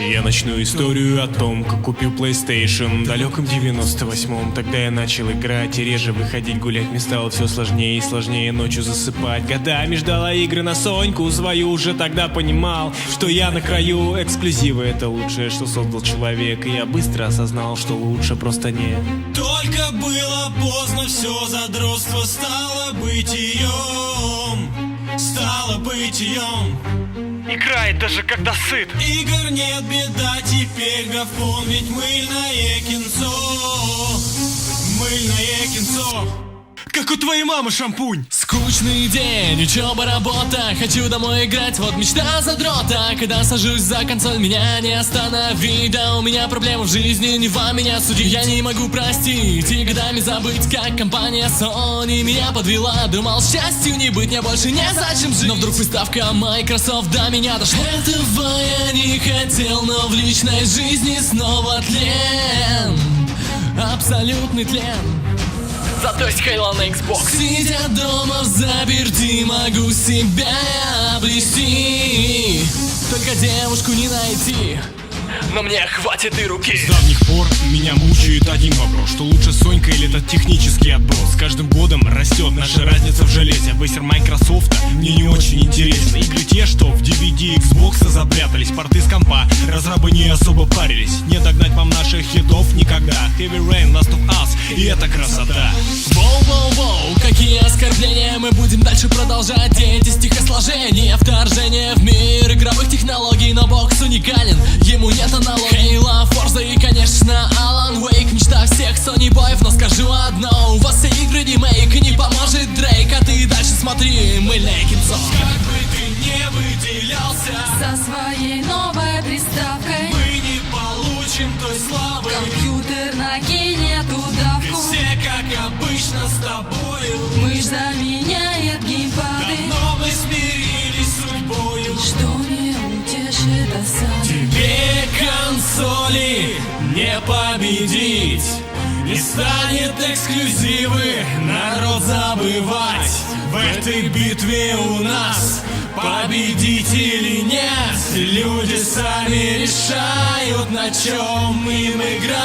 Я начну историю о том, как купил PlayStation в далеком 98-м. Тогда я начал играть и реже выходить гулять. Мне стало все сложнее и сложнее ночью засыпать. Годами ждала игры на Соньку свою. Уже тогда понимал, что я на краю. Эксклюзивы — это лучшее, что создал человек. И я быстро осознал, что лучше просто нет. Только было поздно, все задротство стало бытием. Стало бытием. Играет даже когда сыт. Игр нет, беда, теперь графон, ведь мыльное кинцо. Мыльное кинцо. Как у твоей мамы шампунь. Скучный день, учеба, работа. Хочу домой играть, вот мечта задрота. Когда сажусь за консоль, меня не остановить. Да у меня проблемы в жизни, не вам меня судить. Я не могу простить и годами забыть, как компания Sony меня подвела. Думал, счастью не быть, мне больше не зачем жить. Но вдруг приставка Microsoft до меня дошла. Этого я не хотел, но в личной жизни снова тлен. Абсолютный тлен. Зато есть Halo на Xbox. Сидя дома взаперти, могу себя облести. Только девушку не найти, но мне хватит и руки. С давних пор меня мучает один вопрос: что лучше, Сонька или этот технический отброс? С каждым годом растет наша разница в железе. Высер Майкрософта мне не очень интересно. Игры те, что в DVD Xbox запрятались. Порты с компа, разрабы не особо парились. Не догнать вам наших хитов никогда. Heavy Rain, Last of Us, и это красота. Воу-воу-воу, какие оскорбления. Мы будем дальше продолжать эти стихосложения. Вторжение в мир игровых технологий, но бокс уникален, ему нет аналогии. Halo, Forza и, конечно, Alan Wake. Мечта всех Sony боев, но скажу одно: у вас все игры ремейк, и не поможет Дрейк. А ты дальше смотри, мыльное кинцо. Как бы ты не выделялся со своей новой приставкой, мы не получим той славы. компьютер накинет удавку. Все как обычно с тобою. Мышь заменяет геймпады. Давно мы смирились с судьбою. Что не утешит осады. Тебе консоли не победить. Не станет эксклюзивы народ забывать. В этой битве у нас победить или нет. Люди сами решают, на чем им играть.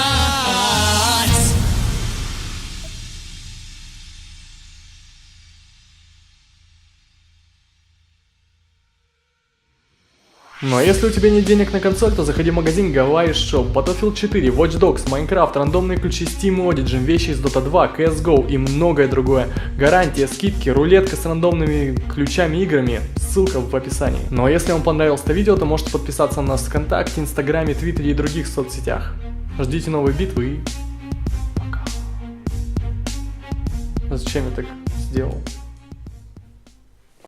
Ну а если у тебя нет денег на консоль, то заходи в магазин Gavai Shop. Battlefield 4, Watch Dogs, Minecraft, рандомные ключи Steam и Origin, вещи из Dota 2, CSGO и многое другое. Гарантия, скидки, рулетка с рандомными ключами играми. Ссылка в описании. Ну а если вам понравилось это видео, то можете подписаться на нас в ВКонтакте, Инстаграме, Твиттере и других соцсетях. Ждите новой битвы и пока. Зачем я так сделал?